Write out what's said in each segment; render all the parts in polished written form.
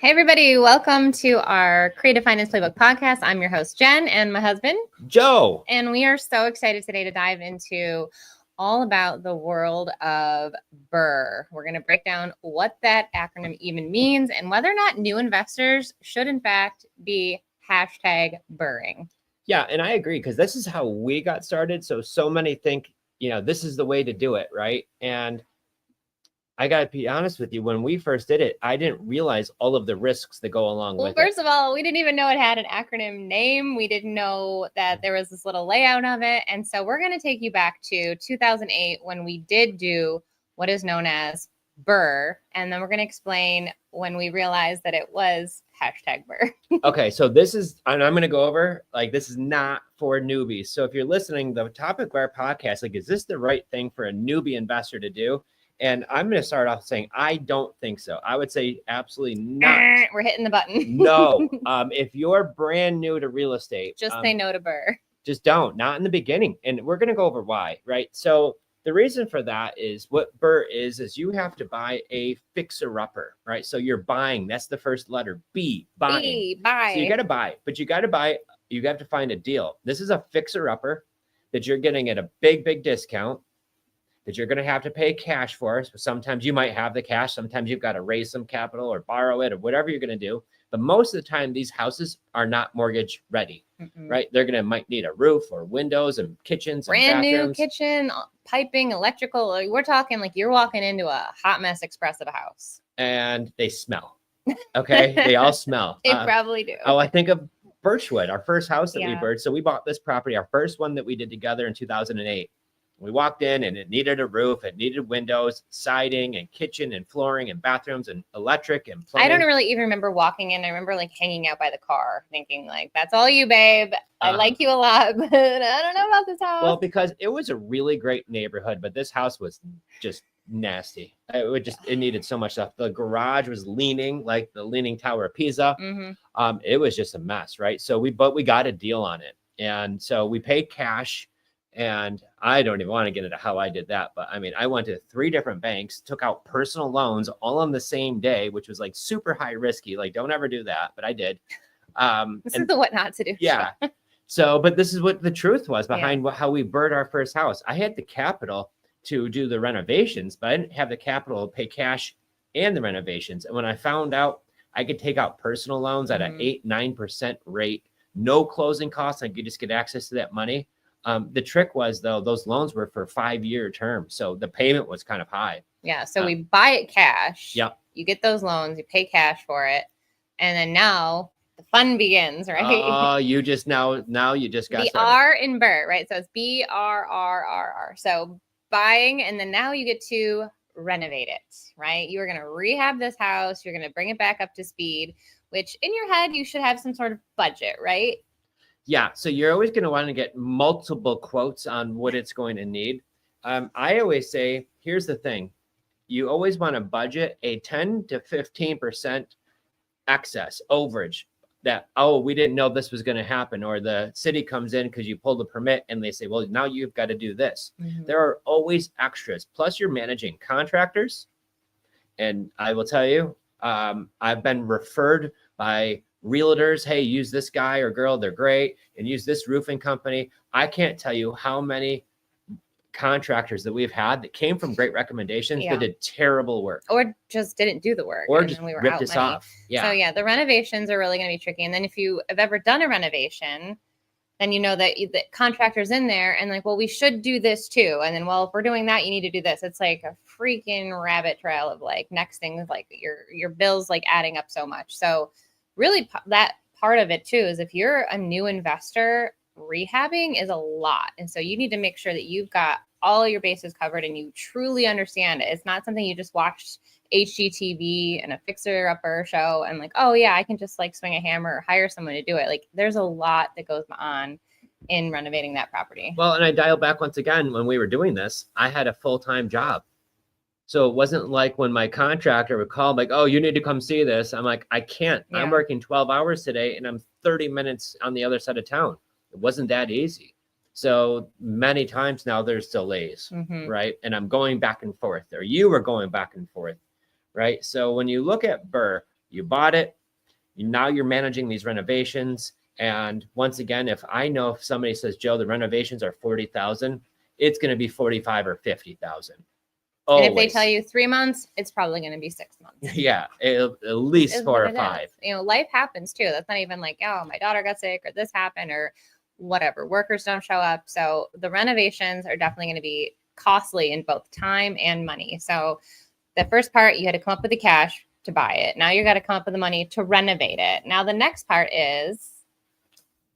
Hey, everybody. Welcome to our Creative Finance Playbook podcast. I'm your host, Jen, and my husband, Joe. And we are so excited today to dive into all about the world of BRRRR. We're going to break down what that acronym even means and whether or not new investors should, in fact, be hashtag BRRRRing. Yeah, and I agree because this is how we got started. So many think, this is the way to do it, right? And I got to be honest with you. When we first did it, I didn't realize all of the risks that go along with it. Well, first of all, we didn't even know it had an acronym name. We didn't know that there was this little layout of it. And so we're going to take you back to 2008 when we did do what is known as BRRRR. And then we're going to explain when we realized that it was hashtag BRRRR. Okay, so this is, and I'm going to go over, this is not for newbies. So if you're listening, the topic of our podcast, is this the right thing for a newbie investor to do? And I'm going to start off saying, I don't think so. I would say absolutely not. We're hitting the button. No. If you're brand new to real estate, just say no to BRRRR. Just don't, not in the beginning. And we're going to go over why, right? So the reason for that is what BRRRR is you have to buy a fixer-upper, right? So you're buying, that's the first letter, B, buying. B, buy. So you got to buy, but you got to find a deal. This is a fixer-upper that you're getting at a big discount that you're going to have to pay cash for. So sometimes you might have the cash. Sometimes you've got to raise some capital or borrow it or whatever you're going to do. But most of the time, these houses are not mortgage ready, right? They're might need a roof or windows and kitchens. Brand and new kitchen, piping, electrical. We're talking like you're walking into a hot mess express of a house. And they smell. Okay. They all smell. They probably do. Oh, I think of Birchwood, our first house that we bought. So we bought this property, our first one that we did together in 2008. We walked in and it needed a roof, it needed windows, siding and kitchen and flooring and bathrooms and electric and plumbing. I don't really even remember walking in. I remember hanging out by the car thinking that's all you, babe. I like you a lot, but I don't know about this house. Well, because it was a really great neighborhood, but this house was just nasty. It needed so much stuff. The garage was leaning like the Leaning Tower of Pisa. It was just a mess, right? So we got a deal on it. And so we paid cash. And I don't even want to get into how I did that. But I went to 3 different banks, took out personal loans all on the same day, which was super high risky. Don't ever do that. But I did. This is the what not to do. Yeah. So, but this is what the truth was behind how we BRRRRed our first house. I had the capital to do the renovations, but I didn't have the capital to pay cash and the renovations. And when I found out I could take out personal loans at an 8-9% rate, no closing costs, I could just get access to that money. The trick was, though, those loans were for 5-year terms. So the payment was kind of high. Yeah. So we buy it cash. Yep. You get those loans, you pay cash for it. And then now the fun begins, right? Oh, you just now you just got the started. R in BRRRR, right? So it's BRRRR. So buying, and then now you get to renovate it, right? You are going to rehab this house. You're going to bring it back up to speed, which in your head, you should have some sort of budget, right? Yeah, so you're always going to want to get multiple quotes on what it's going to need. I always say, here's the thing. You always want to budget a 10 to 15% excess, overage that, we didn't know this was going to happen. Or the city comes in because you pulled the permit and they say, well, now you've got to do this. There are always extras. Plus you're managing contractors. And I will tell you, I've been referred by realtors, hey, use this guy or girl, they're great, and use this roofing company. I can't tell you how many contractors that we've had that came from great recommendations that did terrible work. Or just didn't do the work. Or just ripped us off. Yeah. So the renovations are really going to be tricky. And then if you have ever done a renovation, then you know that the contractor's in there and well, we should do this too. And then, well, if we're doing that, you need to do this. It's like a freaking rabbit trail of next things, your bills adding up so much. So really that part of it too is if you're a new investor, rehabbing is a lot. And so you need to make sure that you've got all your bases covered and you truly understand it. It's not something you just watched HGTV and a fixer-upper show and I can just swing a hammer or hire someone to do it. There's a lot that goes on in renovating that property. Well, and I dial back once again, when we were doing this, I had a full-time job. So it wasn't like when my contractor would call, oh, you need to come see this. I'm I can't. I'm working 12 hours today and I'm 30 minutes on the other side of town. It wasn't that easy. So many times now there's delays, right? And I'm going back and forth, or you were going back and forth, right? So when you look at BRRRR, You bought it. Now you're managing these renovations. And once again, if somebody says, Joe, the renovations are 40,000, it's going to be 45 or 50,000. And if they tell you 3 months, it's probably going to be 6 months. Yeah, at least 4 or 5. You know, life happens too. That's not even like, oh, my daughter got sick or this happened or whatever. Workers don't show up. So the renovations are definitely going to be costly in both time and money. So the first part, you had to come up with the cash to buy it. Now you got to come up with the money to renovate it. Now the next part is,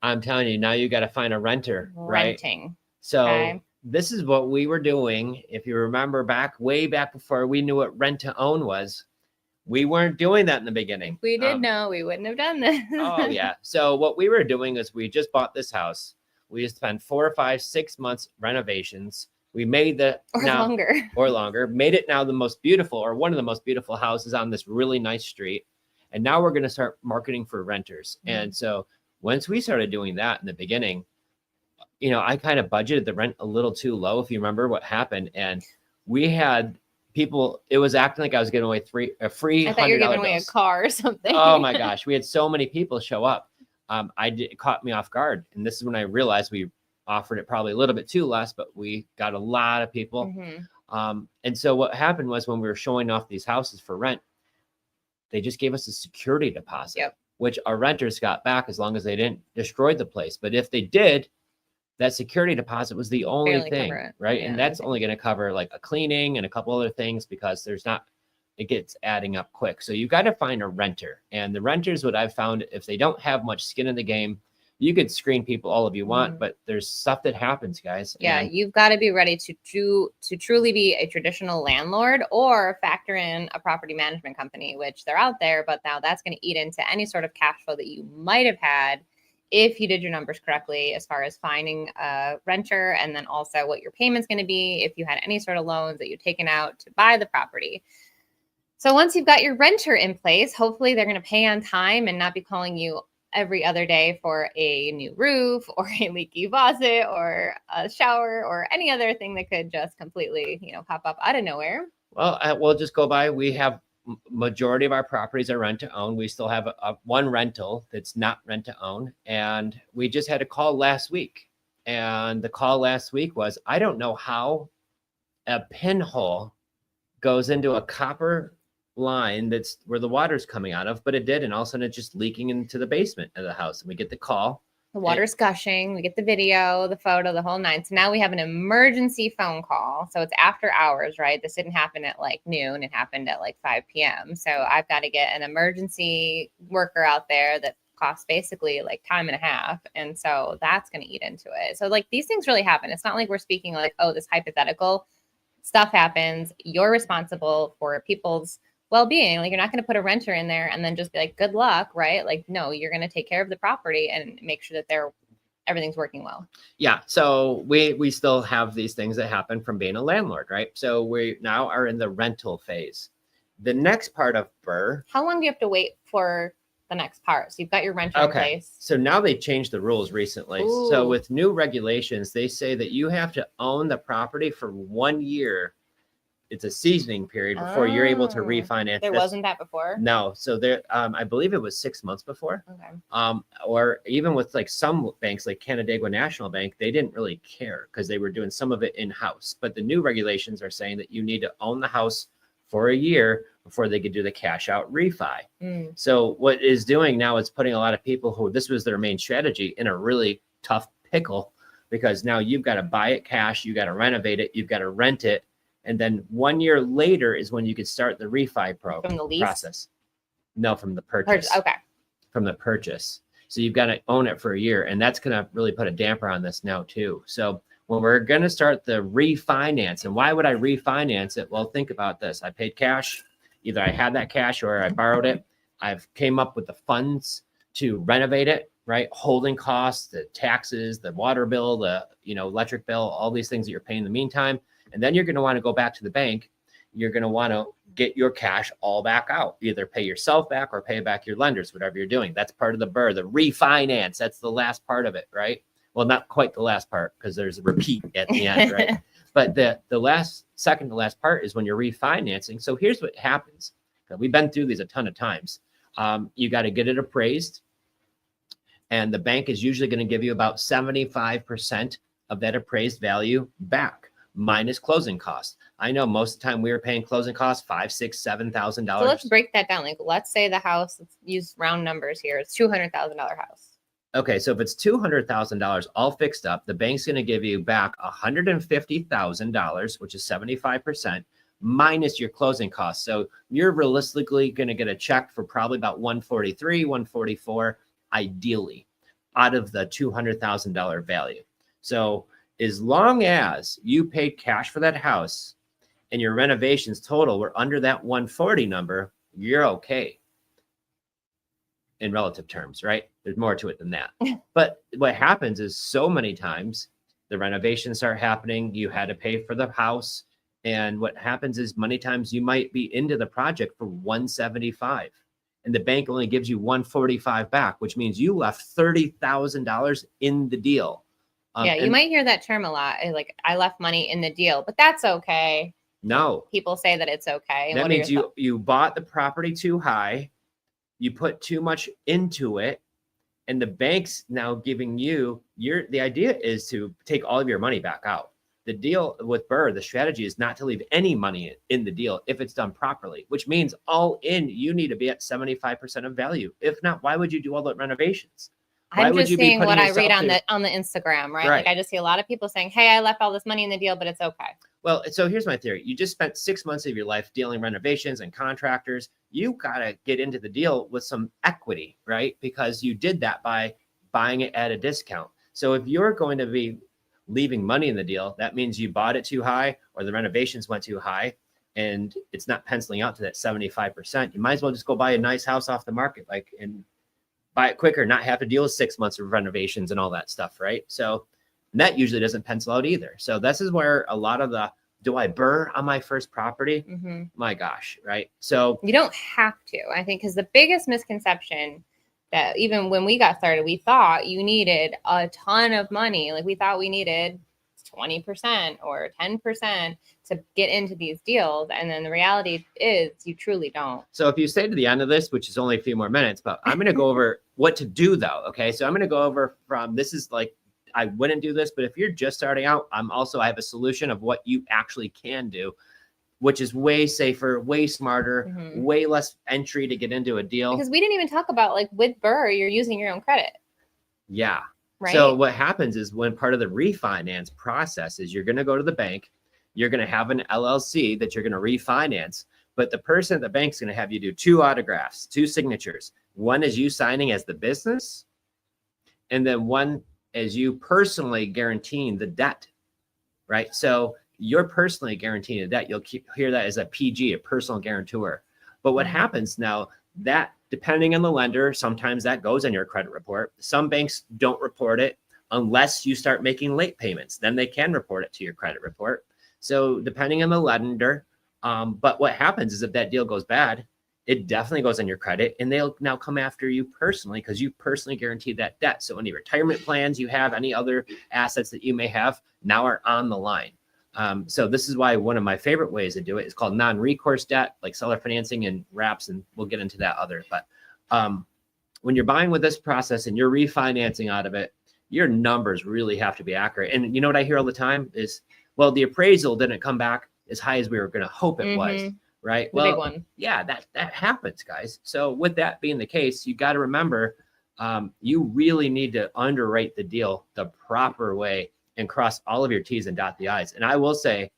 I'm telling you, now you got to find a renter, renting. Right? So this is what we were doing. If you remember way back before we knew what rent to own was, we weren't doing that in the beginning. If we did know, we wouldn't have done this. Oh yeah. So what we were doing is we just bought this house. We spent 4 or 5, 6 months renovations. We made longer, made it now the most beautiful or one of the most beautiful houses on this really nice street. And now we're going to start marketing for renters. Mm-hmm. And so once we started doing that in the beginning, you know, I kind of budgeted the rent a little too low, if you remember what happened. And we had people, it was acting like I was giving away a free $100 I thought you were giving away a car or something. Oh my gosh. We had so many people show up. It caught me off guard. And this is when I realized we offered it probably a little bit too less, but we got a lot of people. Mm-hmm. And so what happened was when we were showing off these houses for rent, they just gave us a security deposit, which our renters got back as long as they didn't destroy the place. But if they did, that security deposit was the only thing, right? Yeah. And that's only going to cover like a cleaning and a couple other things because it gets adding up quick. So you've got to find a renter. And the renters, what I've found, if they don't have much skin in the game, you could screen people all of you want, but there's stuff that happens, guys. Yeah, you've got to be ready to truly be a traditional landlord or factor in a property management company, which they're out there, but now that's going to eat into any sort of cash flow that you might have had if you did your numbers correctly, as far as finding a renter, and then also what your payment's going to be if you had any sort of loans that you've taken out to buy the property. So once you've got your renter in place, hopefully they're going to pay on time and not be calling you every other day for a new roof or a leaky faucet or a shower or any other thing that could just completely, pop up out of nowhere. Well, we'll just go by. We have majority of our properties are rent to own. We still have one rental that's not rent to own. And we just had a call last week. And the call last week was, I don't know how a pinhole goes into a copper line that's where the water's coming out of, but it did. And all of a sudden it's just leaking into the basement of the house. And we get the call. The water's gushing. We get the video, the photo, the whole nine. So now we have an emergency phone call. So it's after hours, right? This didn't happen at like noon. It happened at like 5 p.m. So I've got to get an emergency worker out there that costs basically like time and a half. And so that's going to eat into it. So like these things really happen. It's not like we're speaking like, oh, this hypothetical stuff happens. You're responsible for people's well-being. Like you're not going to put a renter in there and then just be like, good luck, right? Like, no, you're going to take care of the property and make sure that everything's working well. Yeah. So we still have these things that happen from being a landlord, right? So we now are in the rental phase. The next part of BRRRR. How long do you have to wait for the next part? So you've got your renter in place. So now they changed the rules recently. Ooh. So with new regulations, they say that you have to own the property for 1 year. It's a seasoning period before you're able to refinance. There wasn't that before? No. So there, I believe it was 6 months before. Okay. Or even with like some banks like Canandaigua National Bank, they didn't really care because they were doing some of it in-house. But the new regulations are saying that you need to own the house for a year before they could do the cash out refi. So what is doing now is putting a lot of people who this was their main strategy in a really tough pickle, because now you've got to buy it cash, you got to renovate it, you've got to rent it. And then 1 year later is when you could start the refi from the lease process. No, from the purchase. Okay. From the purchase. So you've got to own it for a year. And that's going to really put a damper on this now too. So when we're going to start the refinance, and why would I refinance it? Well, think about this. I paid cash. Either I had that cash or I borrowed it. I've came up with the funds to renovate it, right? Holding costs, the taxes, the water bill, the electric bill, all these things that you're paying in the meantime. And then you're going to want to go back to the bank. You're going to want to get your cash all back out. Either pay yourself back or pay back your lenders, whatever you're doing. That's part of the BRRRR, the refinance. That's the last part of it, right? Well, not quite the last part because there's a repeat at the end, right? But the second to last part is when you're refinancing. So here's what happens. We've been through these a ton of times. You got to get it appraised. And the bank is usually going to give you about 75% of that appraised value back, minus closing costs. I know most of the time we were paying closing costs $5,000, $6,000, $7,000. So let's break that down. Like, let's say the house, let's use round numbers here. It's $200,000 house. Okay, so if it's $200,000 all fixed up, the bank's going to give you back $150,000, which is 75%, minus your closing costs. So you're realistically going to get a check for probably about $143,000, $144,000, ideally, out of the $200,000 value. So as long as you paid cash for that house and your renovations total were under that 140 number, you're okay. In relative terms, right? There's more to it than that. But what happens is so many times the renovations start happening, you had to pay for the house. And what happens is many times you might be into the project for 175 and the bank only gives you 145 back, which means you left $30,000 in the deal. Yeah, you might hear that term a lot. Like, I left money in the deal, but that's okay. No. People say that it's okay. That means you bought the property too high. You put too much into it, and the bank's now giving you the idea is to take all of your money back out. The deal with BRRRR, the strategy is not to leave any money in the deal if it's done properly, which means all in, you need to be at 75% of value. If not, why would you do all the renovations? I'm just seeing what I read on the Instagram, right? Like, I just see a lot of people saying, hey, I left all this money in the deal, but it's okay. Well, so here's my theory. You just spent 6 months of your life dealing renovations and contractors. You got to get into the deal with some equity, right? Because you did that by buying it at a discount. So if you're going to be leaving money in the deal, that means you bought it too high or the renovations went too high and it's not penciling out to that 75%. You might as well just go buy a nice house off the market, and buy it quicker, not have to deal with 6 months of renovations and all that stuff, right? So that usually doesn't pencil out either. So this is where a lot of do I BRRRR on my first property? Mm-hmm. My gosh, right? So you don't have to, I think, because the biggest misconception that even when we got started, we thought you needed a ton of money. Like, we thought we needed 20% or 10% to get into these deals. And then the reality is you truly don't. So if you stay to the end of this, which is only a few more minutes, but I'm going to go over what to do though. Okay. So I'm going to go over this is like, I wouldn't do this, but if you're just starting out, I have a solution of what you actually can do, which is way safer, way smarter, mm-hmm. way less entry to get into a deal. Because we didn't even talk about, like, with BRRRR, you're using your own credit. Yeah. Right. So what happens is when part of the refinance process is you're going to go to the bank, you're going to have an LLC that you're going to refinance, but the person at the bank's going to have you do 2 autographs, 2 signatures. One is you signing as the business, and then one as you personally guaranteeing the debt, right? So you're personally guaranteeing the debt. You'll hear that as a PG, a personal guarantor. But what happens now, that depending on the lender, sometimes that goes on your credit report. Some banks don't report it unless you start making late payments. Then they can report it to your credit report. So depending on the lender, but what happens is if that deal goes bad, it definitely goes on your credit, and they'll now come after you personally because you personally guaranteed that debt. So any retirement plans you have, any other assets that you may have now are on the line. So this is why one of my favorite ways to do it is called non-recourse debt, like seller financing and wraps, and we'll get into that other. But when you're buying with this process and you're refinancing out of it, your numbers really have to be accurate. And you know what I hear all the time is, well, the appraisal didn't come back as high as we were going to hope it was. Right. The big one. Yeah, that happens, guys. So with that being the case, you got to remember, you really need to underwrite the deal the proper way and cross all of your T's and dot the I's. And I will say,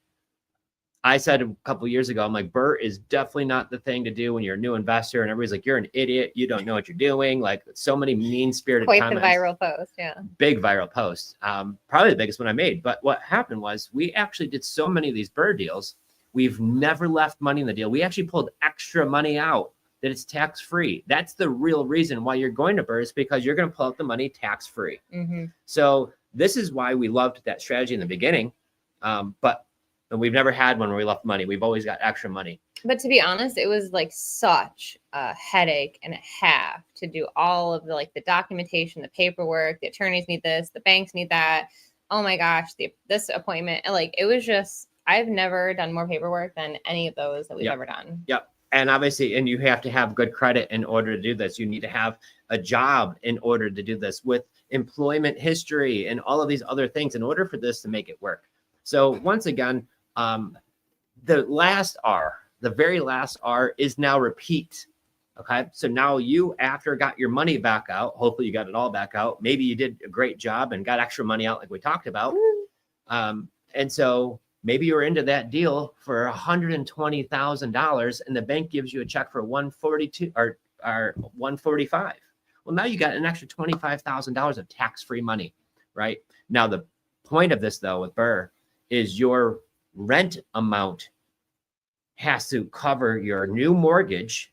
I said a couple of years ago, I'm like, BRRRR is definitely not the thing to do when you're a new investor. And everybody's like, you're an idiot. You don't know what you're doing. Like, so many mean-spirited comments. Quite the viral post, yeah. Big viral post. Probably the biggest one I made. But what happened was we actually did so many of these BRRRR deals. We've never left money in the deal. We actually pulled extra money out that it's tax-free. That's the real reason why you're going to BRRRR, is because you're going to pull out the money tax-free. Mm-hmm. So this is why we loved that strategy in the beginning. But we've never had one where we left money. We've always got extra money. But to be honest, it was like such a headache and a half to do all of the documentation, the paperwork, the attorneys need this, the banks need that. Oh my gosh, this appointment. Like, it was just, I've never done more paperwork than any of those that we've ever done. Yep. And obviously, and you have to have good credit in order to do this. You need to have a job in order to do this, with employment history and all of these other things in order for this to make it work. So once again, the last R, the very last R is now repeat. Okay. So now you, after got your money back out, hopefully you got it all back out. Maybe you did a great job and got extra money out like we talked about. And so maybe you're into that deal for $120,000 and the bank gives you a check for 142 or 145. Well, now you got an extra $25,000 of tax-free money, right? Now, the point of this though with BRRRR is your rent amount has to cover your new mortgage,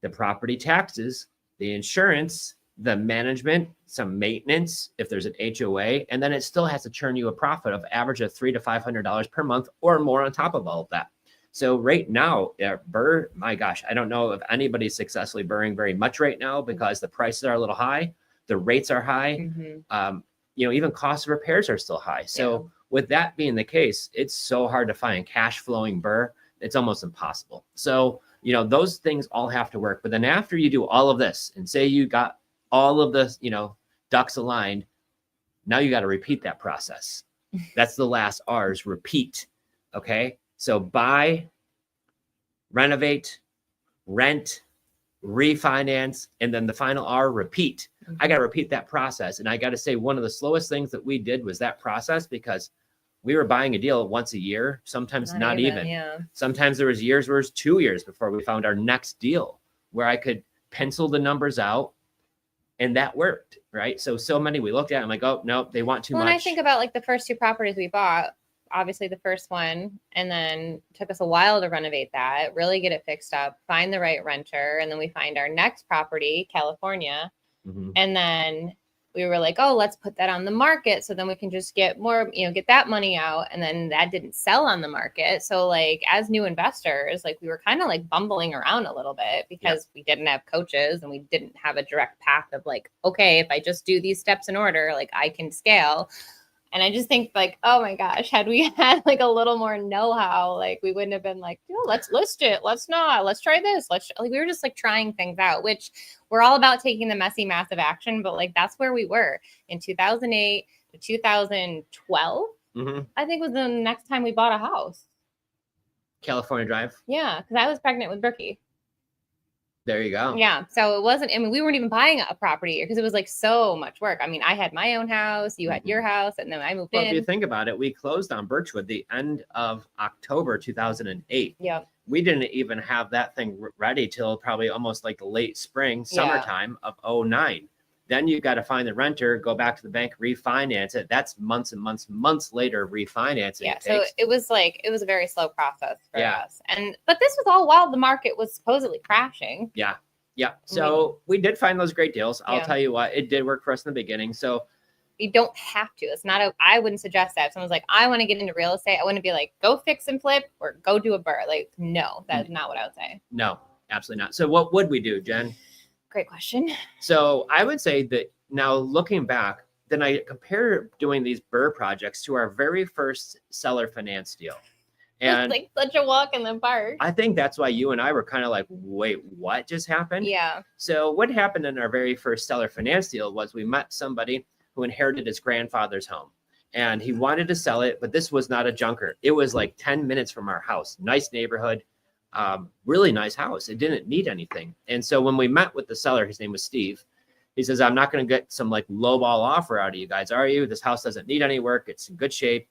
the property taxes, the insurance, the management, some maintenance, if there's an HOA, and then it still has to churn you a profit of average of $300 to $500 per month or more on top of all of that. So right now, BRRRR, my gosh, I don't know if anybody's successfully BRRRRing very much right now because the prices are a little high, the rates are high, even cost of repairs are still high. So with that being the case, it's so hard to find cash flowing BRRRR. It's almost impossible. So, those things all have to work. But then after you do all of this and say you got all of the, ducks aligned, now you got to repeat that process. That's the last R's, repeat. Okay. So buy, renovate, rent, refinance, and then the final R, repeat. I got to repeat that process. And I got to say, one of the slowest things that we did was that process, because we were buying a deal once a year, sometimes not even. Yeah. Sometimes there was years where it was 2 years before we found our next deal where I could pencil the numbers out, and that worked, right? So many we looked at, I'm like, oh, no, they want too much. When I think about like the first 2 properties we bought, obviously the first one, and then took us a while to renovate that, really get it fixed up, find the right renter, and then we find our next property, California, and then we were like, oh, let's put that on the market so then we can just get more, get that money out. And then that didn't sell on the market. So like as new investors, like we were kind of like bumbling around a little bit because we didn't have coaches and we didn't have a direct path of like, okay, if I just do these steps in order, like I can scale. And I just think like, oh my gosh, had we had like a little more know-how, like we wouldn't have been like, let's list it. Let's not, let's try this. We were just like trying things out, which we're all about taking the messy, massive action. But like, that's where we were in 2008 to 2012, I think was the next time we bought a house. California Drive. Yeah. Cause I was pregnant with Brookie. There you go. Yeah. So it wasn't, we weren't even buying a property because it was like so much work. I mean, I had my own house, you had your house, and then I moved in. If you think about it, we closed on Birchwood the end of October 2008. Yeah. We didn't even have that thing ready till probably almost like the late spring, summertime of 2009. Then you got to find the renter, go back to the bank, refinance it. That's months and months later refinancing. Yeah. So it was a very slow process for us. But this was all while the market was supposedly crashing. Yeah. Yeah. So we did find those great deals. I'll tell you what, it did work for us in the beginning. So you don't have to. It's not I wouldn't suggest that. If someone's like, I want to get into real estate, I wouldn't be like, go fix and flip or go do a BRRRR. Like, no, that's not what I would say. No, absolutely not. So what would we do, Jen? Great question. So I would say that now looking back, then I compare doing these BRRRR projects to our very first seller finance deal. And it's like such a walk in the park. I think that's why you and I were kind of like, wait, what just happened? Yeah. So what happened in our very first seller finance deal was we met somebody who inherited his grandfather's home and he wanted to sell it, but this was not a junker. It was like 10 minutes from our house. Nice neighborhood. Really nice house. It didn't need anything. And so when we met with the seller, his name was Steve. He says, I'm not going to get some like lowball offer out of you guys, are you? This house doesn't need any work. It's in good shape.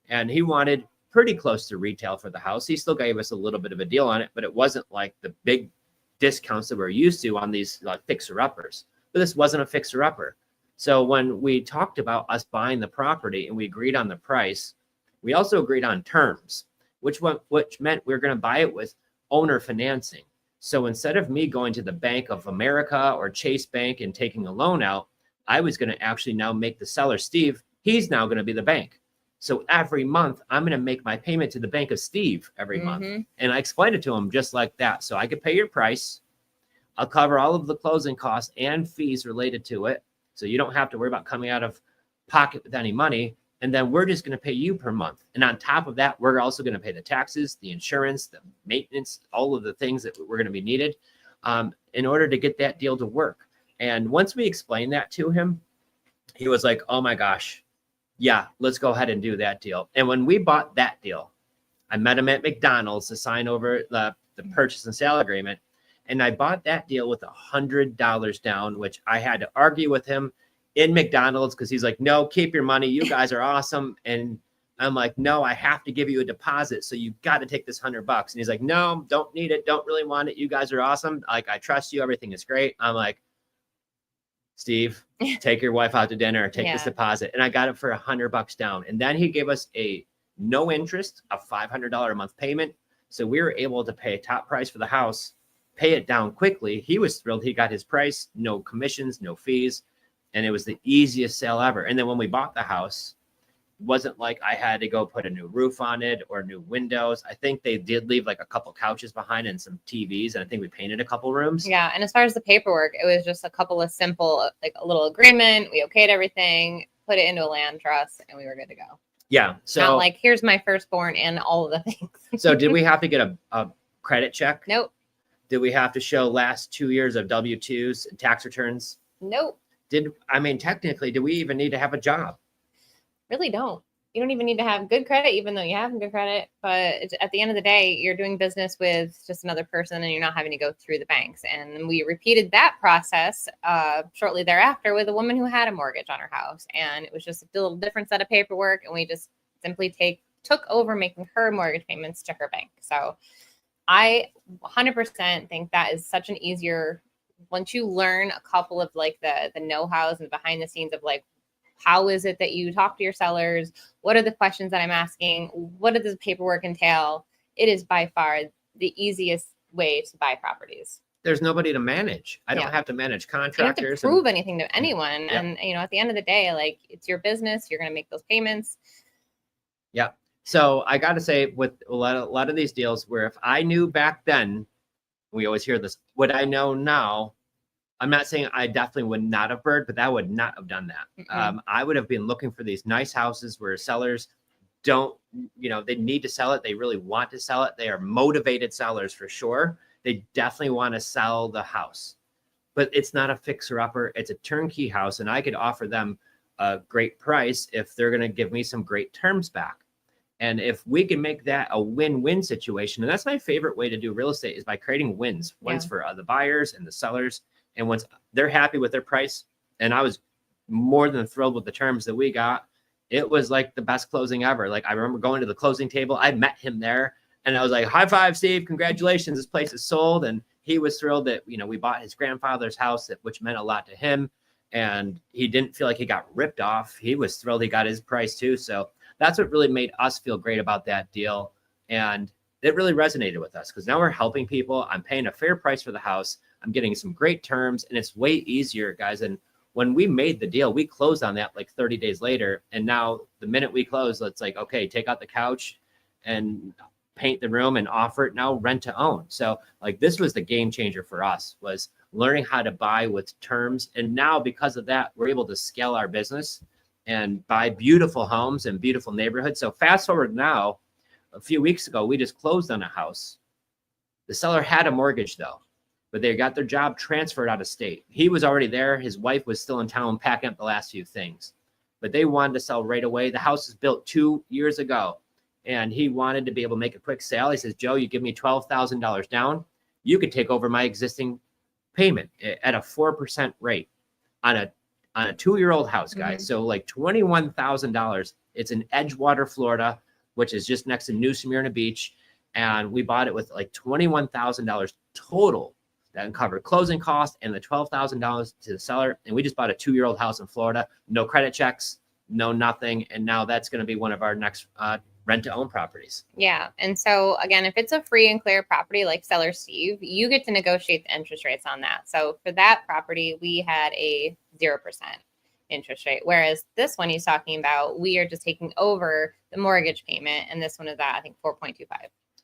And he wanted pretty close to retail for the house. He still gave us a little bit of a deal on it, but it wasn't like the big discounts that we're used to on these like fixer-uppers. But this wasn't a fixer-upper. So when we talked about us buying the property and we agreed on the price, we also agreed on terms, which meant we were going to buy it with owner financing. So instead of me going to the Bank of America or Chase Bank and taking a loan out, I was going to actually now make the seller, Steve, he's now going to be the bank. So every month I'm going to make my payment to the Bank of Steve every month. And I explained it to him just like that. So I could pay your price. I'll cover all of the closing costs and fees related to it. So you don't have to worry about coming out of pocket with any money. And then we're just going to pay you per month. And on top of that, we're also going to pay the taxes, the insurance, the maintenance, all of the things that we're going to be needed in order to get that deal to work. And once we explained that to him, he was like, oh my gosh, yeah, let's go ahead and do that deal. And when we bought that deal, I met him at McDonald's to sign over the purchase and sale agreement. And I bought that deal with $100 down, which I had to argue with him in McDonald's because he's like, no, keep your money. You guys are awesome. And I'm like, no, I have to give you a deposit. So you got to take this $100. And he's like, no, don't need it. Don't really want it. You guys are awesome. Like, I trust you. Everything is great. I'm like, Steve, take your wife out to dinner, take this deposit. And I got it for $100 down. And then he gave us a no interest, a $500 a month payment. So we were able to pay a top price for the house, pay it down quickly. He was thrilled. He got his price, no commissions, no fees. And it was the easiest sale ever. And then when we bought the house, it wasn't like I had to go put a new roof on it or new windows. I think they did leave like a couple couches behind and some TVs. And I think we painted a couple rooms. Yeah. And as far as the paperwork, it was just a couple of simple, like a little agreement. We okayed everything, put it into a land trust, and we were good to go. Yeah. So not like, here's my firstborn and all of the things. So did we have to get a credit check? Nope. Did we have to show last 2 years of W-2s and tax returns? Nope. Technically, do we even need to have a job? Really don't. You don't even need to have good credit, even though you have good credit. But at the end of the day, you're doing business with just another person and you're not having to go through the banks. And we repeated that process shortly thereafter with a woman who had a mortgage on her house. And it was just a little different set of paperwork. And we just simply took over making her mortgage payments to her bank. So I 100% think that is such an easier, once you learn a couple of like the know-hows and behind the scenes of like, how is it that you talk to your sellers? What are the questions that I'm asking? What does the paperwork entail? It is by far the easiest way to buy properties. There's nobody to manage. I don't have to manage contractors. You don't have to prove anything to anyone. Yeah. And, at the end of the day, like, it's your business. You're going to make those payments. Yeah. So I got to say, with a lot of these deals, where if I knew back then, we always hear this, what I know now, I'm not saying I definitely would not have BRRRR'd, but I would not have done that. I would have been looking for these nice houses where sellers don't, they need to sell it. They really want to sell it. They are motivated sellers for sure. They definitely want to sell the house, but it's not a fixer-upper. It's a turnkey house, and I could offer them a great price if they're going to give me some great terms back. And if we can make that a win-win situation, and that's my favorite way to do real estate, is by creating wins for the buyers and the sellers. And once they're happy with their price, and I was more than thrilled with the terms that we got, it was like the best closing ever. Like, I remember going to the closing table. I met him there, and I was like, high five, Steve, congratulations. This place is sold. And he was thrilled that, we bought his grandfather's house, which meant a lot to him. And he didn't feel like he got ripped off. He was thrilled he got his price too. So that's what really made us feel great about that deal. And it really resonated with us because now we're helping people. I'm paying a fair price for the house. I'm getting some great terms, and it's way easier, guys. And when we made the deal, we closed on that like 30 days later. And now the minute we close, it's like, okay, take out the couch and paint the room and offer it now rent to own. So like, this was the game changer for us, was learning how to buy with terms. And now because of that, we're able to scale our business and buy beautiful homes and beautiful neighborhoods. So fast forward now, a few weeks ago, we just closed on a house. The seller had a mortgage though, but they got their job transferred out of state. He was already there. His wife was still in town packing up the last few things, but they wanted to sell right away. The house was built 2 years ago, and he wanted to be able to make a quick sale. He says, Joe, you give me $12,000 down. You could take over my existing payment at a 4% rate on a 2-year-old house, guys. So like $21,000. It's in Edgewater, Florida, which is just next to New Smyrna Beach. And we bought it with like $21,000 total. That uncovered closing costs and the $12,000 to the seller. And we just bought a 2-year-old house in Florida, no credit checks, no nothing. And now that's going to be one of our next rent to own properties. Yeah. And so again, if it's a free and clear property like Seller Steve, you get to negotiate the interest rates on that. So for that property, we had a 0% interest rate. Whereas this one he's talking about, we are just taking over the mortgage payment. And this one is at, I think, 4.25.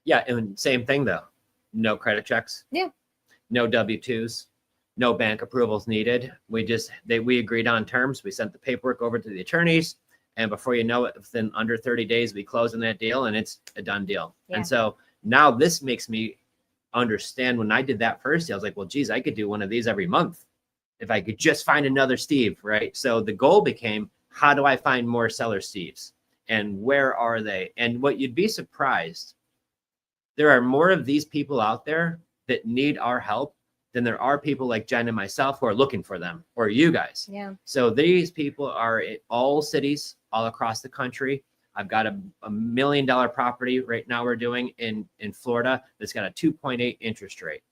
Yeah. And same thing though. No credit checks. Yeah. No W-2s, no bank approvals needed. We agreed on terms. We sent the paperwork over to the attorneys, And before you know it, within under 30 days, we close on that deal and it's a done deal. Yeah. And so now this makes me understand when I did that first deal, I was like, well, geez, I could do one of these every month if I could just find another Steve, right? So the goal became, how do I find more seller Steves? And where are they? And what you'd be surprised, there are more of these people out there that need our help than there are people like Jen and myself who are looking for them, or you guys. Yeah. So these people are in all cities all across the country. I've got a $1 million property right now we're doing in Florida that's got a 2.8 interest rate.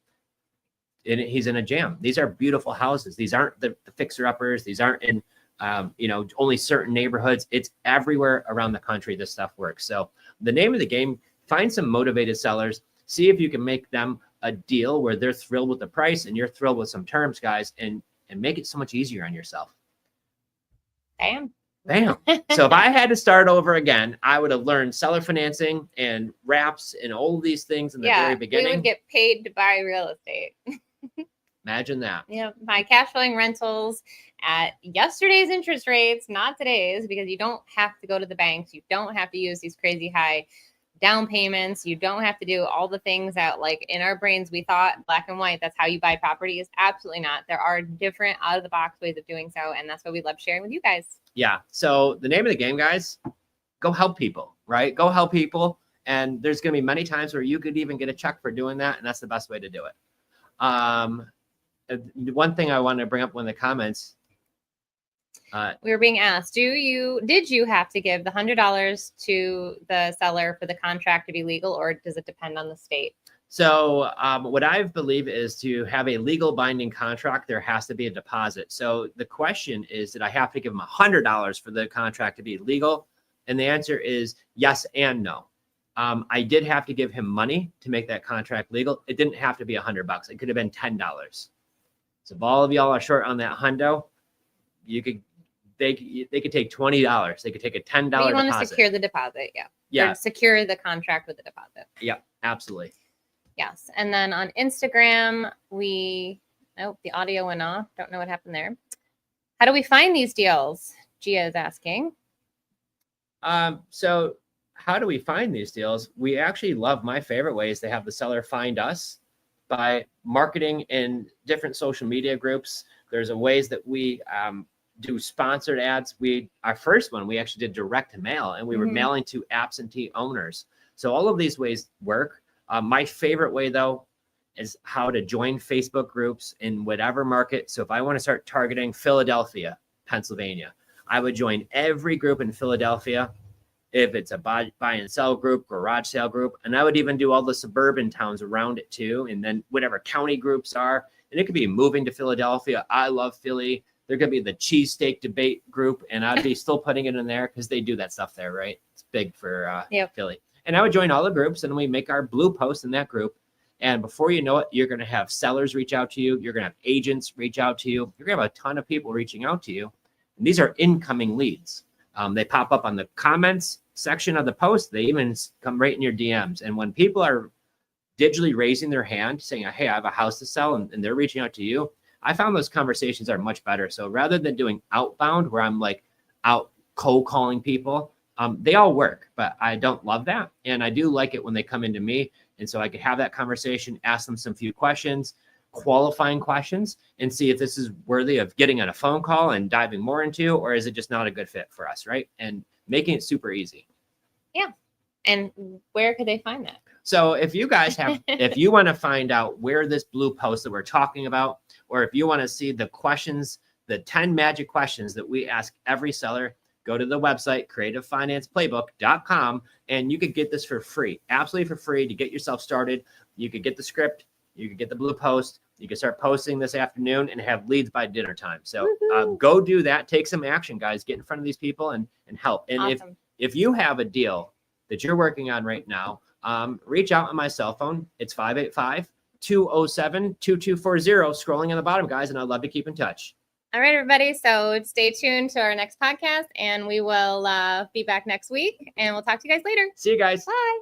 And he's in a jam. These are beautiful houses. These aren't the fixer-uppers. These aren't in only certain neighborhoods. It's everywhere around the country this stuff works. So the name of the game, find some motivated sellers, see if you can make them a deal where they're thrilled with the price and you're thrilled with some terms, guys, and make it so much easier on yourself. Bam. So if I had to start over again, I would have learned seller financing and wraps and all of these things in the very beginning. We would get paid to buy real estate. Imagine that. Yeah, buy cash flowing rentals at yesterday's interest rates, not today's, because you don't have to go to the banks. You don't have to use these crazy high down payments. You don't have to do all the things that, like, in our brains we thought black and white, that's how you buy properties. Absolutely not. There are different out of the box ways of doing so, and that's what we love sharing with you guys. Yeah. So the name of the game, guys, go help people, right? Go help people. And there's going to be many times where you could even get a check for doing that. And that's the best way to do it. One thing I want to bring up in the comments. We were being asked, did you have to give the $100 to the seller for the contract to be legal, or does it depend on the state? So what I believe is, to have a legal binding contract, there has to be a deposit. So the question is, did I have to give them $100 for the contract to be legal? And the answer is yes and no. I did have to give him money to make that contract legal. It didn't have to be $100. It could have been $10. So if all of y'all are short on that hundo, they could take $20. They could take a $10 but you want deposit. to secure the deposit, Yeah. Or secure the contract with the deposit. Yeah, absolutely. Yes. And then on Instagram, the audio went off. Don't know what happened there. How do we find these deals? Gia is asking. So how do we find these deals? We actually love, my favorite way is to have the seller find us by marketing in different social media groups. There's ways that we do sponsored ads. Our first one, we actually did direct to mail, and we were mailing to absentee owners. So all of these ways work. My favorite way, though, is how to join Facebook groups in whatever market. So if I want to start targeting Philadelphia, Pennsylvania, I would join every group in Philadelphia. If it's a buy and sell group, garage sale group, and I would even do all the suburban towns around it too. And then whatever county groups are, and it could be moving to Philadelphia. I love Philly. There could be the cheesesteak debate group, and I'd be still putting it in there because they do that stuff there, right? It's big for Philly. And I would join all the groups, and we make our blue post in that group. And before you know it, you're going to have sellers reach out to you. You're going to have agents reach out to you. You're going to have a ton of people reaching out to you. And these are incoming leads. They pop up on the comments section of the post. They even come right in your DMs. And when people are digitally raising their hand saying, hey, I have a house to sell, and they're reaching out to you, I found those conversations are much better. So rather than doing outbound where I'm like out cold calling people, they all work, but I don't love that. And I do like it when they come into me. And so I could have that conversation, ask them some few questions, qualifying questions, and see if this is worthy of getting on a phone call and diving more into, or is it just not a good fit for us, right? And making it super easy. Yeah. And where could they find that? So if you guys have, if you want to find out where this blue post that we're talking about, or if you want to see the questions, the 10 magic questions that we ask every seller, go to the website, creativefinanceplaybook.com, and you could get this for free, absolutely for free, to get yourself started. You could get the script, you could get the blue post, you can start posting this afternoon and have leads by dinner time. So go do that. Take some action, guys. Get in front of these people and help. And awesome. if you have a deal that you're working on right now, reach out on my cell phone. It's 585-207-2240, scrolling on the bottom, guys, and I'd love to keep in touch. All right, everybody. So stay tuned to our next podcast, and we will be back next week, and we'll talk to you guys later. See you guys. Bye.